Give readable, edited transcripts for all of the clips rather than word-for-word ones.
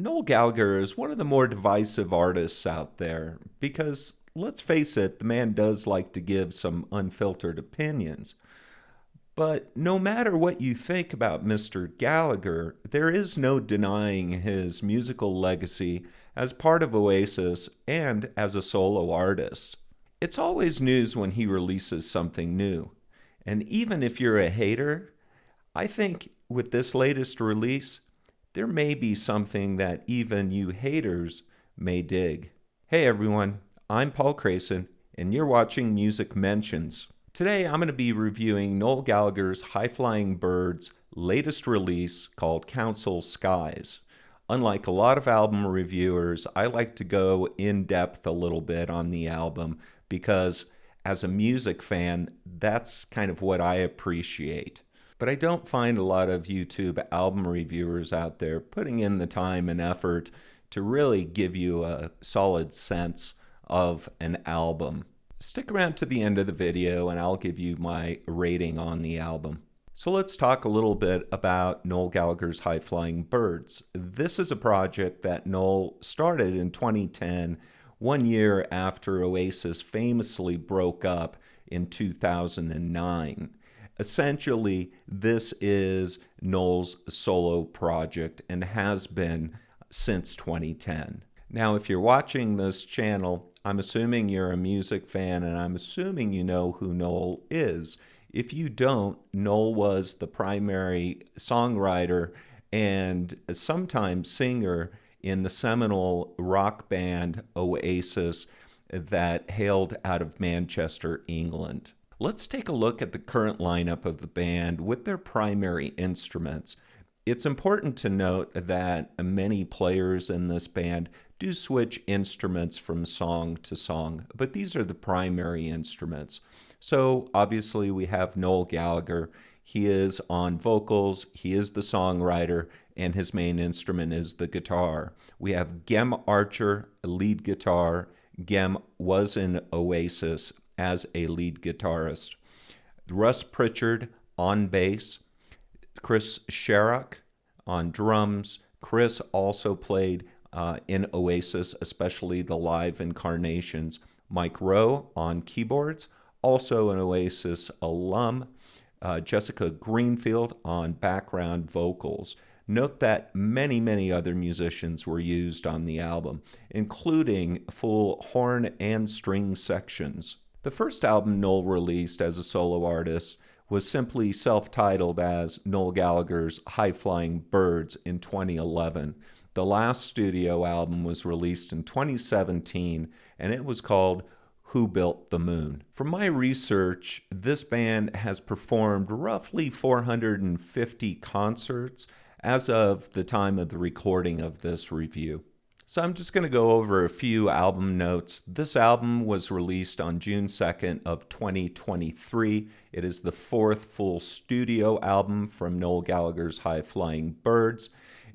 Noel Gallagher is one of the more divisive artists out there because, let's face it, the man does like to give some unfiltered opinions. But no matter what you think about Mr. Gallagher, there is no denying his musical legacy as part of Oasis and as a solo artist. It's always news when he releases something new. And even if you're a hater, I think with this latest release, there may be something that even you haters may dig. Hey everyone, I'm Paul Crayson, and you're watching Music Mentions. Today I'm going to be reviewing Noel Gallagher's High Flying Birds' latest release called Council Skies. Unlike a lot of album reviewers, I like to go in depth a little bit on the album because as a music fan, that's kind of what I appreciate. But I don't find a lot of YouTube album reviewers out there putting in the time and effort to really give you a solid sense of an album. Stick around to the end of the video and I'll give you my rating on the album. So let's talk a little bit about Noel Gallagher's High Flying Birds. This is a project that Noel started in 2010, 1 year after Oasis famously broke up in 2009. Essentially, this is Noel's solo project and has been since 2010. Now, if you're watching this channel, I'm assuming you're a music fan and I'm assuming you know who Noel is. If you don't, Noel was the primary songwriter and sometimes singer in the seminal rock band Oasis that hailed out of Manchester, England. Let's take a look at the current lineup of the band with their primary instruments. It's important to note that many players in this band do switch instruments from song to song, but these are the primary instruments. So obviously we have Noel Gallagher. He is on vocals, he is the songwriter, and his main instrument is the guitar. We have Gem Archer, lead guitar. Gem was in Oasis as a lead guitarist. Russ Pritchard on bass. Chris Sharrock on drums. Chris also played in Oasis, especially the live incarnations. Mike Rowe on keyboards, also an Oasis alum. Jessica Greenfield on background vocals. Note that many other musicians were used on the album, including full horn and string sections. The first album Noel released as a solo artist was simply self-titled as Noel Gallagher's High Flying Birds in 2011. The last studio album was released in 2017, and it was called Who Built the Moon. From my research, this band has performed roughly 450 concerts as of the time of the recording of this review. So I'm just going to go over a few album notes. This album was released on June 2nd of 2023. It is the fourth full studio album from Noel Gallagher's High Flying Birds.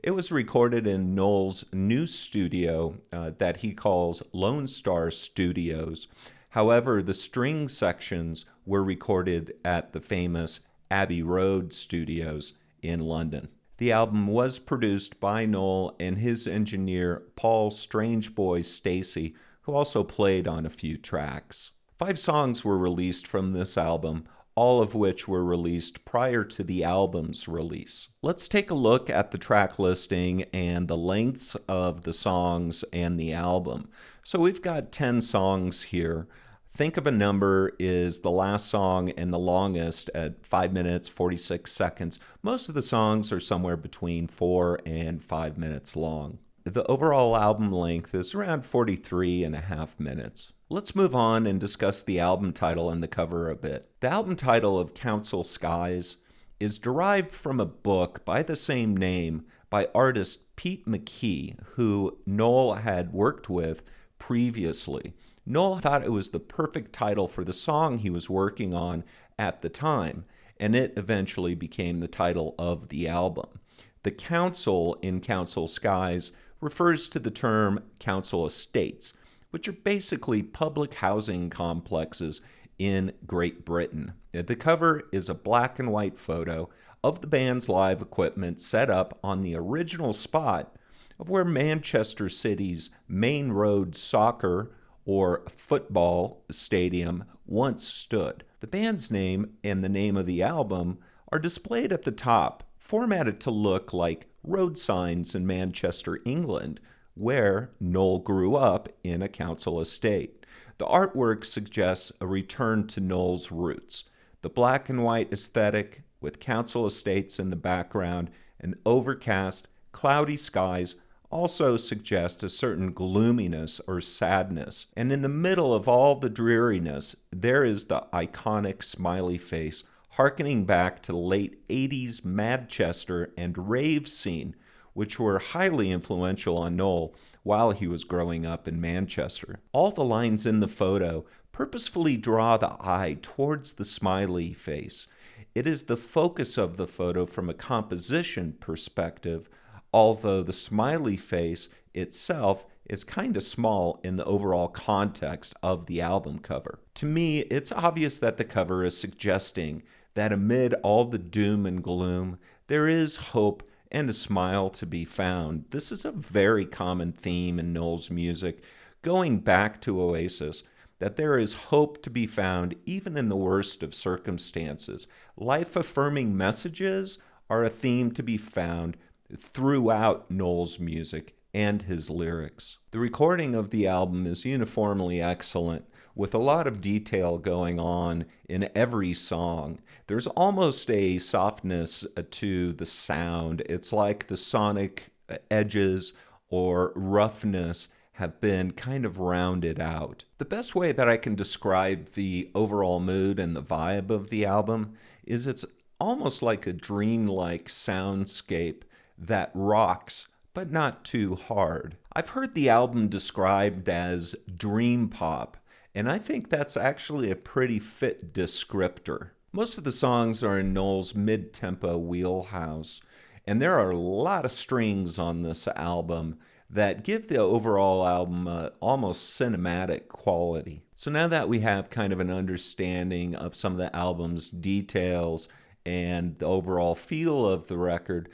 It was recorded in Noel's new studio that he calls Lone Star Studios. However, the string sections were recorded at the famous Abbey Road Studios in London. The album was produced by Noel and his engineer Paul Strangeboy Stacey, who also played on a few tracks. 5 songs were released from this album, all of which were released prior to the album's release. Let's take a look at the track listing and the lengths of the songs and the album. So we've got 10 songs here. Think of a Number is the last song and the longest at 5 minutes, 46 seconds. Most of the songs are somewhere between 4 and 5 minutes long. The overall album length is around 43.5 minutes. Let's move on and discuss the album title and the cover a bit. The album title of Council Skies is derived from a book by the same name by artist Pete McKee, who Noel had worked with previously. Noel thought it was the perfect title for the song he was working on at the time, and it eventually became the title of the album. The council in Council Skies refers to the term council estates, which are basically public housing complexes in Great Britain. The cover is a black and white photo of the band's live equipment set up on the original spot of where Manchester City's Main Road Soccer or football stadium once stood. The band's name and the name of the album are displayed at the top, formatted to look like road signs in Manchester, England, where Noel grew up in a council estate. The artwork suggests a return to Noel's roots. The black and white aesthetic, with council estates in the background and overcast, cloudy skies, also suggest a certain gloominess or sadness. And in the middle of all the dreariness, there is the iconic smiley face, harkening back to the late 80s Manchester and rave scene, which were highly influential on Noel while he was growing up in Manchester. All the lines in the photo purposefully draw the eye towards the smiley face. It is the focus of the photo from a composition perspective, although the smiley face itself is kind of small in the overall context of the album cover. To me, it's obvious that the cover is suggesting that amid all the doom and gloom, there is hope and a smile to be found. This is a very common theme in Noel's music, going back to Oasis, that there is hope to be found even in the worst of circumstances. Life-affirming messages are a theme to be found throughout Noel's music and his lyrics. The recording of the album is uniformly excellent, with a lot of detail going on in every song. There's almost a softness to the sound. It's like the sonic edges or roughness have been kind of rounded out. The best way that I can describe the overall mood and the vibe of the album is it's almost like a dreamlike soundscape that rocks, but not too hard. I've heard the album described as dream pop, and I think that's actually a pretty fit descriptor. Most of the songs are in Noel's mid-tempo wheelhouse, and there are a lot of strings on this album that give the overall album almost cinematic quality. So now that we have kind of an understanding of some of the album's details and the overall feel of the record,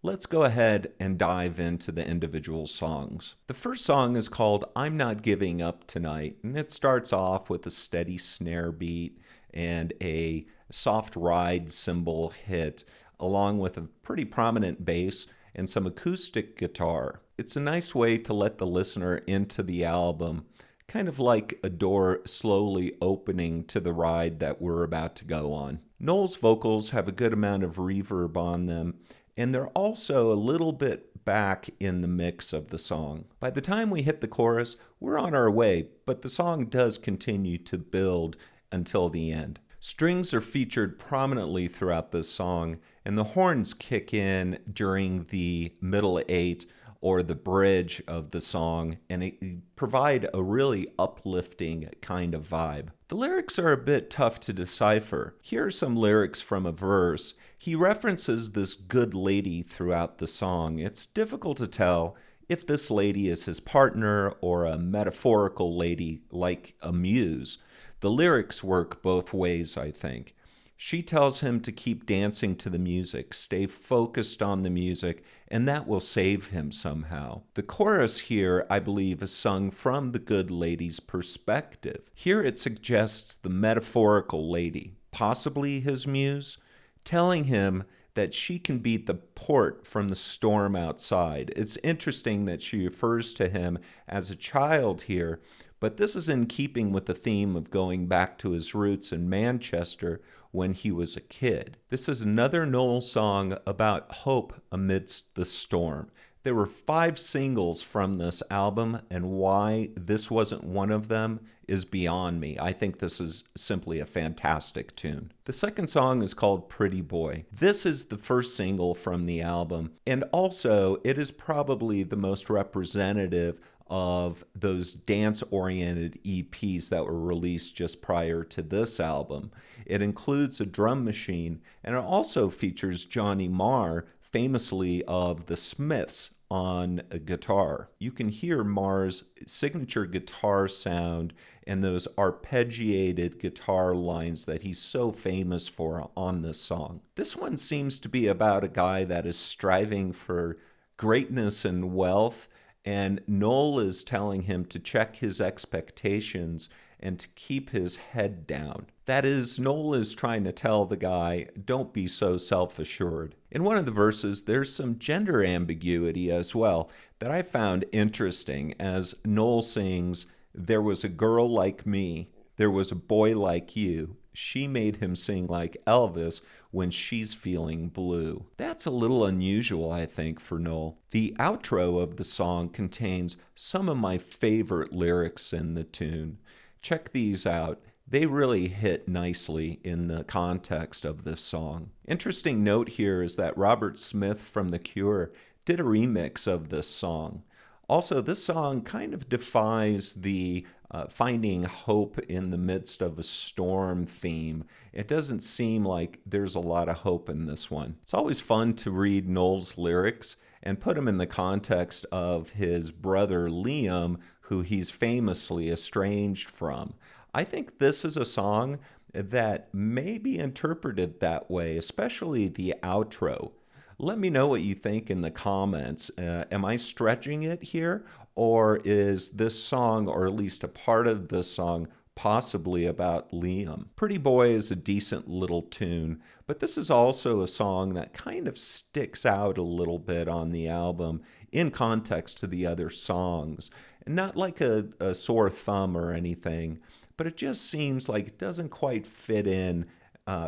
let's go ahead and dive into the individual songs. The first song is called I'm Not Giving Up Tonight, and it starts off with a steady snare beat and a soft ride cymbal hit, along with a pretty prominent bass and some acoustic guitar. It's a nice way to let the listener into the album, kind of like a door slowly opening to the ride that we're about to go on. Noel's vocals have a good amount of reverb on them, and they're also a little bit back in the mix of the song. By the time we hit the chorus, we're on our way, but the song does continue to build until the end. Strings are featured prominently throughout this song, and the horns kick in during the middle eight or the bridge of the song, and it provide a really uplifting kind of vibe. The lyrics are a bit tough to decipher. Here are some lyrics from a verse. He references this good lady throughout the song. It's difficult to tell if this lady is his partner or a metaphorical lady like a muse. The lyrics work both ways, I think. She tells him to keep dancing to the music, stay focused on the music, and that will save him somehow. The chorus here, I believe, is sung from the good lady's perspective. Here it suggests the metaphorical lady, possibly his muse, telling him that she can beat the port from the storm outside. It's interesting that she refers to him as a child here, but this is in keeping with the theme of going back to his roots in Manchester when he was a kid. This is another Noel song about hope amidst the storm. There were 5 singles from this album, and why this wasn't one of them is beyond me. I think this is simply a fantastic tune. The second song is called Pretty Boy. This is the first single from the album, and also it is probably the most representative of those dance-oriented EPs that were released just prior to this album. It includes a drum machine, and it also features Johnny Marr, famously of the Smiths, on a guitar. You can hear Marr's signature guitar sound and those arpeggiated guitar lines that he's so famous for on this song. This one seems to be about a guy that is striving for greatness and wealth, and Noel is telling him to check his expectations and to keep his head down. That is, Noel is trying to tell the guy, don't be so self assured. In one of the verses, there's some gender ambiguity as well that I found interesting as Noel sings, "There was a girl like me, there was a boy like you. She made him sing like Elvis when she's feeling blue." That's a little unusual, I think, for Noel. The outro of the song contains some of my favorite lyrics in the tune. Check these out. They really hit nicely in the context of this song. Interesting note here is that Robert Smith from The Cure did a remix of this song. Also, this song kind of defies the finding hope in the midst of a storm theme. It doesn't seem like there's a lot of hope in this one. It's always fun to read Noel's lyrics and put them in the context of his brother Liam, who he's famously estranged from. I think this is a song that may be interpreted that way, especially the outro. Let me know what you think in the comments. Am I stretching it here? Or is this song, or at least a part of this song, possibly about Liam? Pretty Boy is a decent little tune, but this is also a song that kind of sticks out a little bit on the album in context to the other songs. Not like a sore thumb or anything, but it just seems like it doesn't quite fit in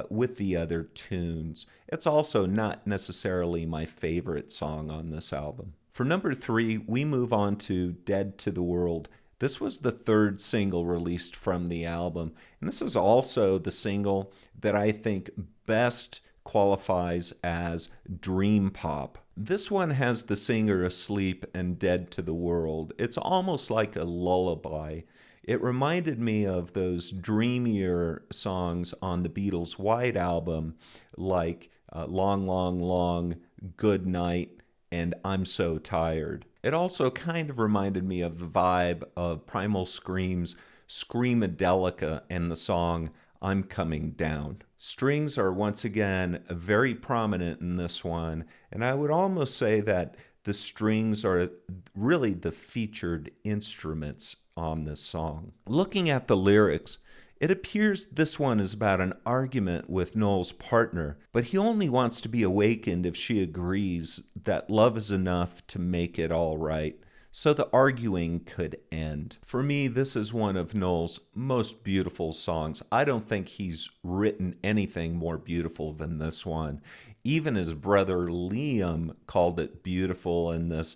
with the other tunes. It's also not necessarily my favorite song on this album. For number 3, we move on to Dead to the World. This was the third single released from the album, and this is also the single that I think best qualifies as dream pop. This one has the singer asleep and dead to the world. It's almost like a lullaby. It reminded me of those dreamier songs on the Beatles' White Album, like Long, Long, Long, Good Night, and I'm So Tired. It also kind of reminded me of the vibe of Primal Scream's Screamadelica and the song I'm Coming Down. Strings are once again very prominent in this one, and I would almost say that the strings are really the featured instruments on this song. Looking at the lyrics, it appears this one is about an argument with Noel's partner, but he only wants to be awakened if she agrees that love is enough to make it all right, so the arguing could end. For me, this is one of Noel's most beautiful songs. I don't think he's written anything more beautiful than this one. Even his brother Liam called it beautiful in this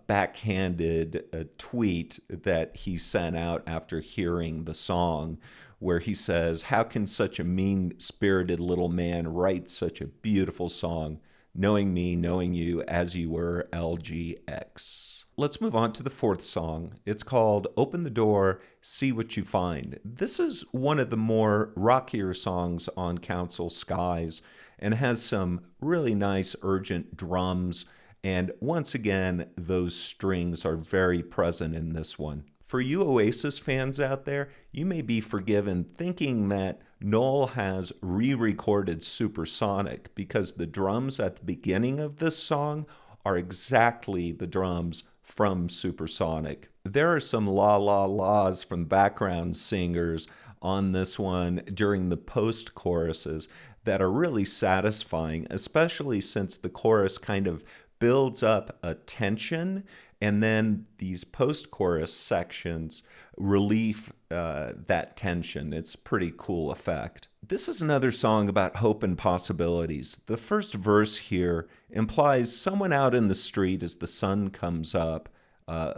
backhanded tweet that he sent out after hearing the song, where he says, "How can such a mean-spirited little man write such a beautiful song? Knowing me, knowing you as you were, LGX." Let's move on to the fourth song. It's called Open the Door, See What You Find. This is one of the more rockier songs on Council Skies and has some really nice urgent drums. And once again, those strings are very present in this one. For you Oasis fans out there, you may be forgiven thinking that Noel has re-recorded Supersonic because the drums at the beginning of this song are exactly the drums from Supersonic. There are some la la la's from background singers on this one during the post choruses that are really satisfying, especially since the chorus kind of builds up a tension, and then these post-chorus sections relieve that tension. It's a pretty cool effect. This is another song about hope and possibilities. The first verse here implies someone out in the street as the sun comes up,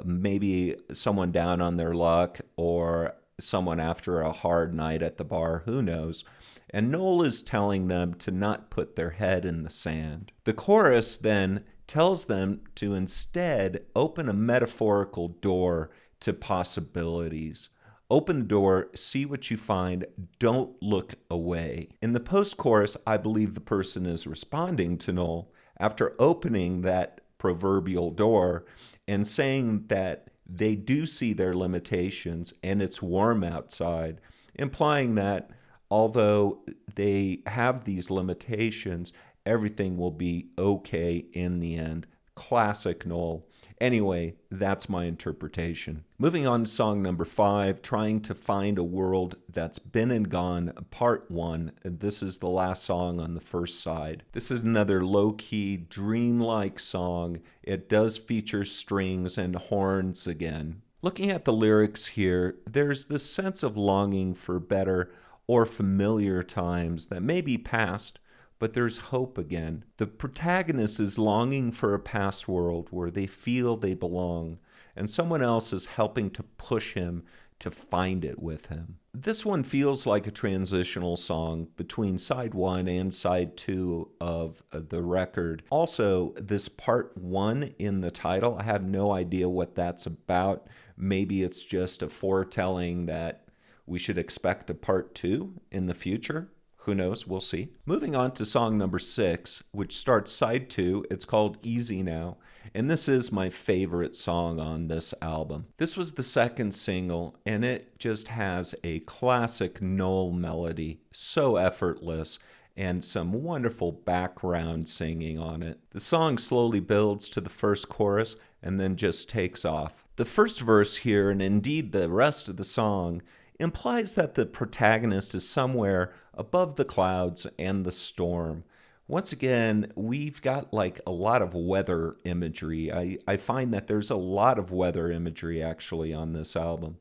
maybe someone down on their luck or someone after a hard night at the bar, who knows. And Noel is telling them to not put their head in the sand. The chorus then tells them to instead open a metaphorical door to possibilities. Open the door, see what you find, don't look away. In the post-chorus, I believe the person is responding to Noel after opening that proverbial door and saying that they do see their limitations and it's warm outside, implying that although they have these limitations, everything will be okay in the end. Classic Noel. Anyway, that's my interpretation. Moving on to song number 5, Trying to Find a World That's Been and Gone, Part 1. This is the last song on the first side. This is another low-key, dreamlike song. It does feature strings and horns again. Looking at the lyrics here, there's this sense of longing for better or familiar times that may be past, but there's hope again. The protagonist is longing for a past world where they feel they belong, and someone else is helping to push him to find it with him. This one feels like a transitional song between side 1 and side 2 of the record. Also, this part 1 in the title, I have no idea what that's about. Maybe it's just a foretelling that we should expect a part 2 in the future. Who knows? We'll see. Moving on to song number 6, which starts side 2. It's called Easy Now, and this is my favorite song on this album. This was the second single, and it just has a classic Noel melody, so effortless, and some wonderful background singing on it. The song slowly builds to the first chorus and then just takes off. The first verse here, and indeed the rest of the song, implies that the protagonist is somewhere above the clouds and the storm. Once again, we've got like a lot of weather imagery. I find that there's a lot of weather imagery actually on this album.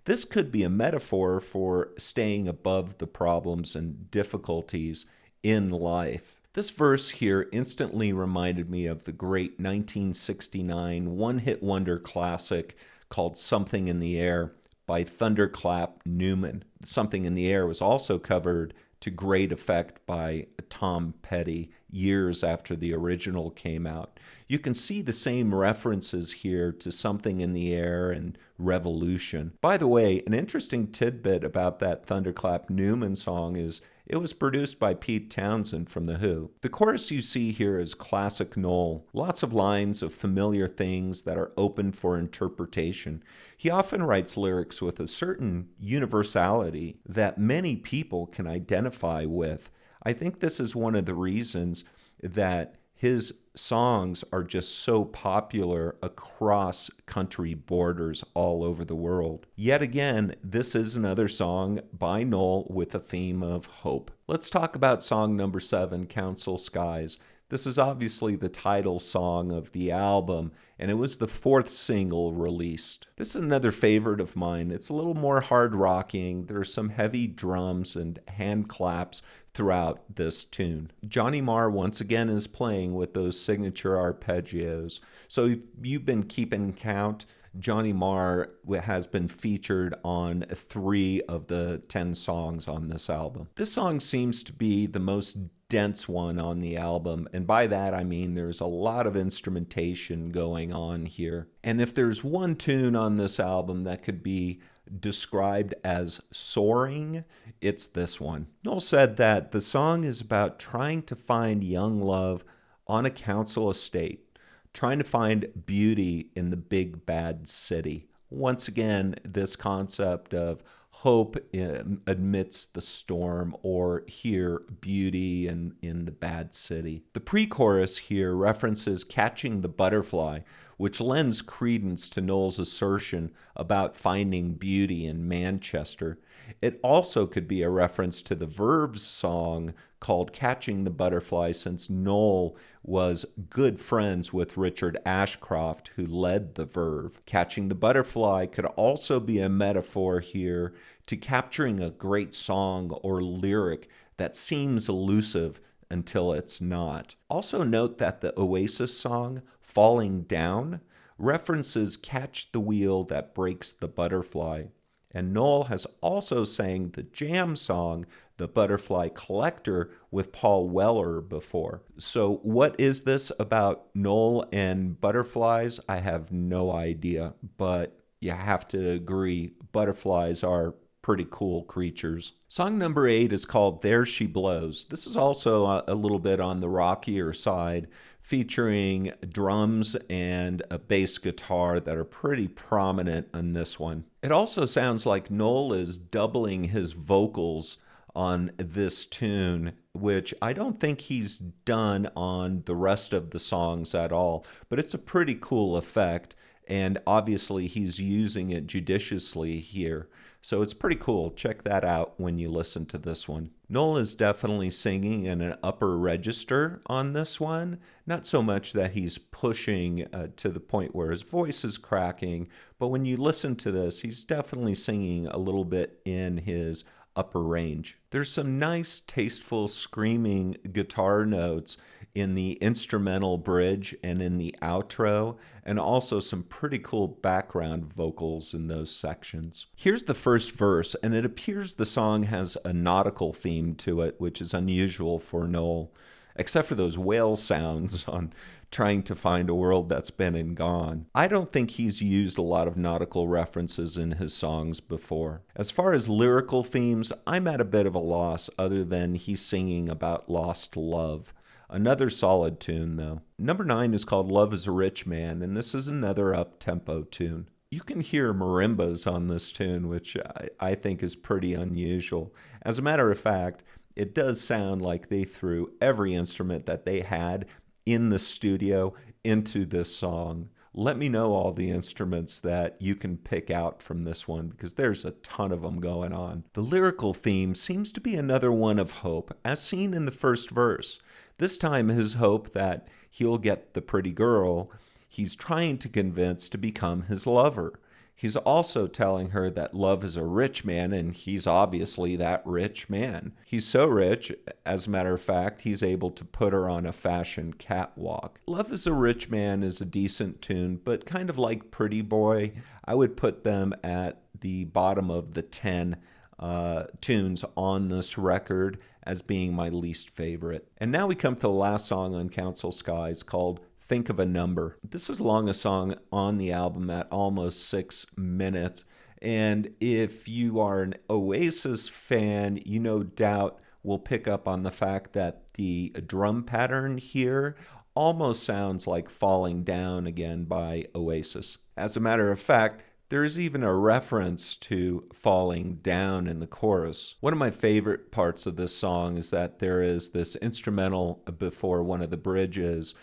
This could be a metaphor for staying above the problems and difficulties in life. This verse here instantly reminded me of the great 1969 one-hit wonder classic called Something in the Air by Thunderclap Newman. Something in the Air was also covered to great effect by Tom Petty years after the original came out. You can see the same references here to Something in the Air and Revolution. By the way, an interesting tidbit about that Thunderclap Newman song is it was produced by Pete Townsend from The Who. The chorus you see here is classic Noel. Lots of lines of familiar things that are open for interpretation. He often writes lyrics with a certain universality that many people can identify with. I think this is one of the reasons that his songs are just so popular across country borders all over the world. Yet again, this is another song by Noel with a theme of hope. Let's talk about song number 7, Council Skies. This is obviously the title song of the album, and it was the 4th single released. This is another favorite of mine. It's a little more hard rocking. There's some heavy drums and hand claps throughout this tune. Johnny Marr once again is playing with those signature arpeggios. So if you've been keeping count, Johnny Marr has been featured on 3 of the 10 songs on this album. This song seems to be the most dense one on the album, and by that I mean there's a lot of instrumentation going on here. And if there's one tune on this album that could be described as soaring, it's this one. Noel said that the song is about trying to find young love on a council estate, trying to find beauty in the big bad city. Once again, this concept of hope amidst the storm, or here, beauty in the bad city. The pre-chorus here references Catching the Butterfly, which lends credence to Noel's assertion about finding beauty in Manchester. It also could be a reference to the Verve's song called Catching the Butterfly, since Noel was good friends with Richard Ashcroft, who led the Verve. Catching the Butterfly could also be a metaphor here to capturing a great song or lyric that seems elusive until it's not. Also note that the Oasis song, Falling Down, references Catch the Wheel That Breaks the Butterfly. And Noel has also sang the Jam song, The Butterfly Collector, with Paul Weller before. So what is this about Noel and butterflies? I have no idea, but you have to agree, butterflies are pretty cool creatures. Song number 8 is called There She Blows. This is also a little bit on the rockier side, featuring drums and a bass guitar that are pretty prominent on this one. It also sounds like Noel is doubling his vocals on this tune, which I don't think he's done on the rest of the songs at all. But it's a pretty cool effect, and obviously he's using it judiciously here. So it's pretty cool. Check that out when you listen to this one. Noel is definitely singing in an upper register on this one. Not so much that he's pushing to the point where his voice is cracking, but when you listen to this, he's definitely singing a little bit in his upper range. There's some nice, tasteful, screaming guitar notes in the instrumental bridge and in the outro, and also some pretty cool background vocals in those sections. Here's the first verse, and it appears the song has a nautical theme to it, which is unusual for Noel, except for those whale sounds on trying to find a world that's been and gone. I don't think he's used a lot of nautical references in his songs before. As far as lyrical themes, I'm at a bit of a loss other than he's singing about lost love. Another solid tune, though. Number 9 is called Love is a Rich Man, and this is another up-tempo tune. You can hear marimbas on this tune, which I think is pretty unusual. As a matter of fact, it does sound like they threw every instrument that they had in the studio into this song. Let me know all the instruments that you can pick out from this one, because there's a ton of them going on. The lyrical theme seems to be another one of hope, as seen in the first verse. This time his hope that he'll get the pretty girl he's trying to convince to become his lover. He's also telling her that love is a rich man, and he's obviously that rich man. He's so rich, as a matter of fact, he's able to put her on a fashion catwalk. Love is a Rich Man is a decent tune, but kind of like Pretty Boy, I would put them at the bottom of the 10 tunes on this record as being my least favorite. And now we come to the last song on Council Skies, called Think of a Number. This is the longest song on the album at almost 6 minutes. And if you are an Oasis fan, you no doubt will pick up on the fact that the drum pattern here almost sounds like Falling Down Again by Oasis. As a matter of fact, there's even a reference to falling down in the chorus. One of my favorite parts of this song is that there is this instrumental before one of the bridges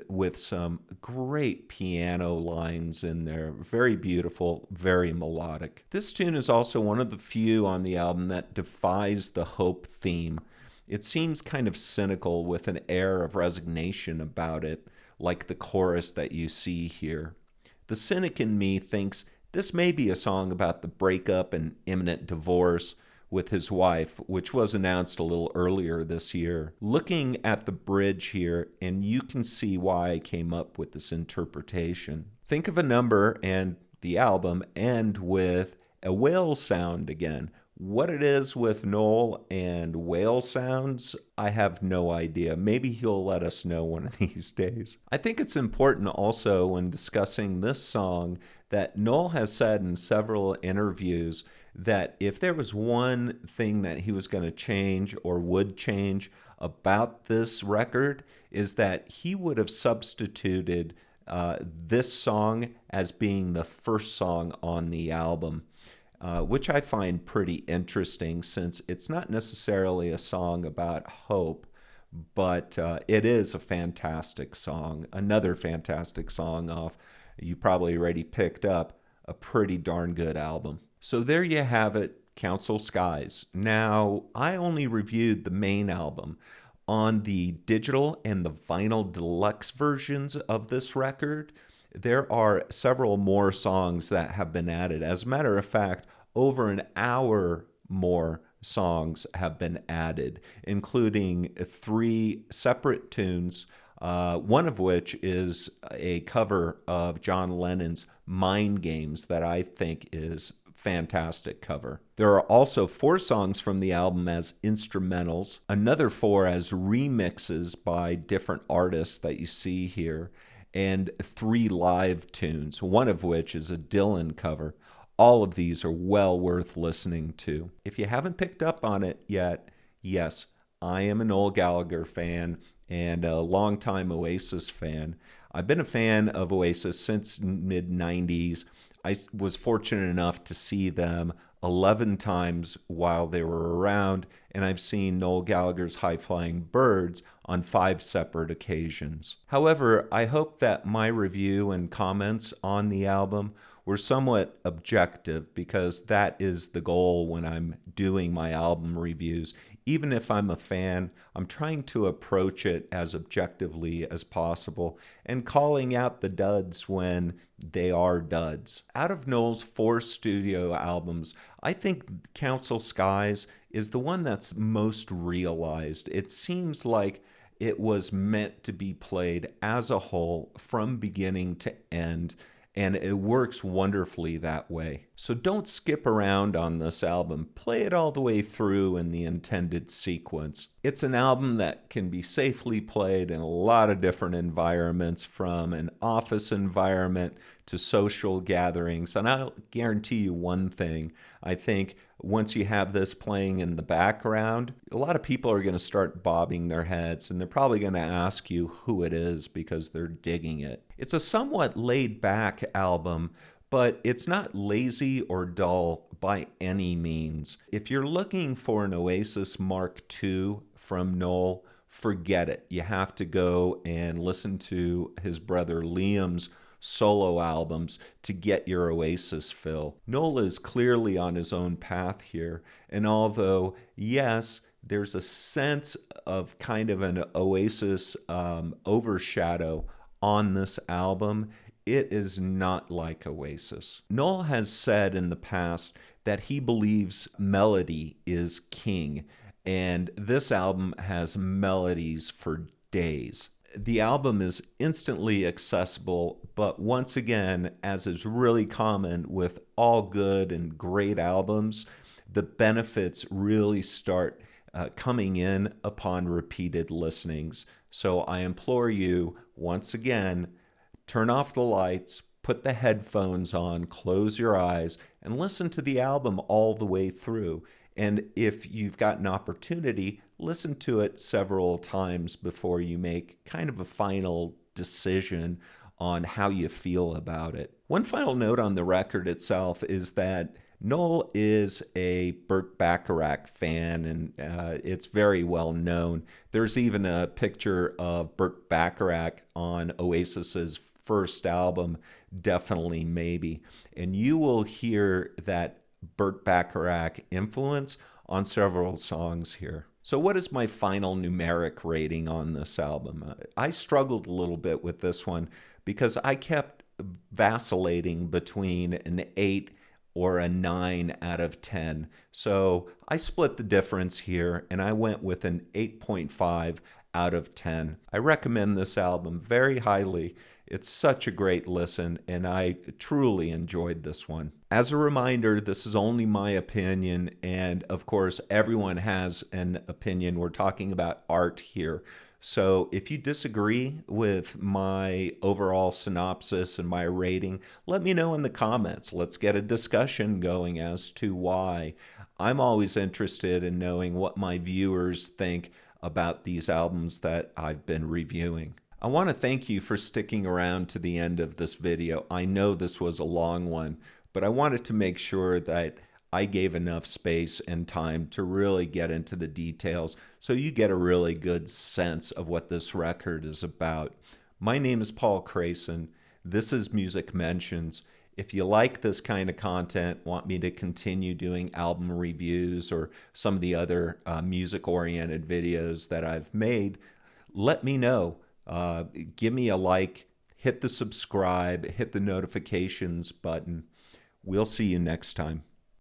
with some great piano lines in there. Very beautiful, very melodic. This tune is also one of the few on the album that defies the hope theme. It seems kind of cynical with an air of resignation about it, like the chorus that you see here. The cynic in me thinks this may be a song about the breakup and imminent divorce with his wife, which was announced a little earlier this year. Looking at the bridge here, and you can see why I came up with this interpretation. Think of a Number and the album end with a whale sound again. What it is with Noel and whale sounds, I have no idea. Maybe he'll let us know one of these days. I think it's important also when discussing this song that Noel has said in several interviews that if there was one thing that he was going to change or would change about this record, is that he would have substituted this song as being the first song on the album. Which I find pretty interesting, since it's not necessarily a song about hope, but it is a fantastic song. Another fantastic song off, you probably already picked up, a pretty darn good album. So there you have it, Council Skies. Now, I only reviewed the main album. On the digital and the vinyl deluxe versions of this record, there are several more songs that have been added. As a matter of fact, over an hour more songs have been added, including 3 separate tunes, one of which is a cover of John Lennon's Mind Games that I think is fantastic cover. There are also 4 songs from the album as instrumentals, another 4 as remixes by different artists that you see here, and 3 live tunes, one of which is a Dylan cover. All of these are well worth listening to. If you haven't picked up on it yet, yes, I am a Noel Gallagher fan and a longtime Oasis fan. I've been a fan of Oasis since mid-90s. I was fortunate enough to see them 11 times while they were around, and I've seen Noel Gallagher's High Flying Birds on 5 separate occasions. However, I hope that my review and comments on the album were somewhat objective, because that is the goal when I'm doing my album reviews. Even if I'm a fan, I'm trying to approach it as objectively as possible and calling out the duds when they are duds. Out of Noel's 4 studio albums, I think Council Skies is the one that's most realized. It seems like it was meant to be played as a whole from beginning to end, and it works wonderfully that way. So don't skip around on this album. Play it all the way through in the intended sequence. It's an album that can be safely played in a lot of different environments, from an office environment to social gatherings. And I'll guarantee you one thing. I think once you have this playing in the background, a lot of people are going to start bobbing their heads, and they're probably going to ask you who it is because they're digging it. It's a somewhat laid back album, but it's not lazy or dull by any means. If you're looking for an Oasis Mark II from Noel, forget it. You have to go and listen to his brother Liam's solo albums to get your Oasis fill. Noel is clearly on his own path here, and although, yes, there's a sense of kind of an Oasis overshadow on this album, it is not like Oasis. Noel has said in the past that he believes melody is king, and this album has melodies for days. The album is instantly accessible, but once again, as is really common with all good and great albums, the benefits really start coming in upon repeated listenings. So I implore you, once again, turn off the lights, put the headphones on, close your eyes, and listen to the album all the way through. And if you've got an opportunity, listen to it several times before you make kind of a final decision on how you feel about it. One final note on the record itself is that Noel is a Burt Bacharach fan, and it's very well known. There's even a picture of Burt Bacharach on Oasis's first album, Definitely Maybe, and you will hear that Burt Bacharach influence on several songs here. So what is my final numeric rating on this album? I struggled a little bit with this one because I kept vacillating between an 8 or a 9 out of 10. So I split the difference here and I went with an 8.5 out of 10. I recommend this album very highly. It's such a great listen, and I truly enjoyed this one. As a reminder, this is only my opinion, and of course, everyone has an opinion. We're talking about art here. So if you disagree with my overall synopsis and my rating, let me know in the comments. Let's get a discussion going as to why. I'm always interested in knowing what my viewers think about these albums that I've been reviewing. I want to thank you for sticking around to the end of this video. I know this was a long one, but I wanted to make sure that I gave enough space and time to really get into the details so you get a really good sense of what this record is about. My name is Paul Crayson. This is Music Mentions. If you like this kind of content, want me to continue doing album reviews or some of the other music-oriented videos that I've made, let me know. Give me a like, hit the subscribe, hit the notifications button. We'll see you next time.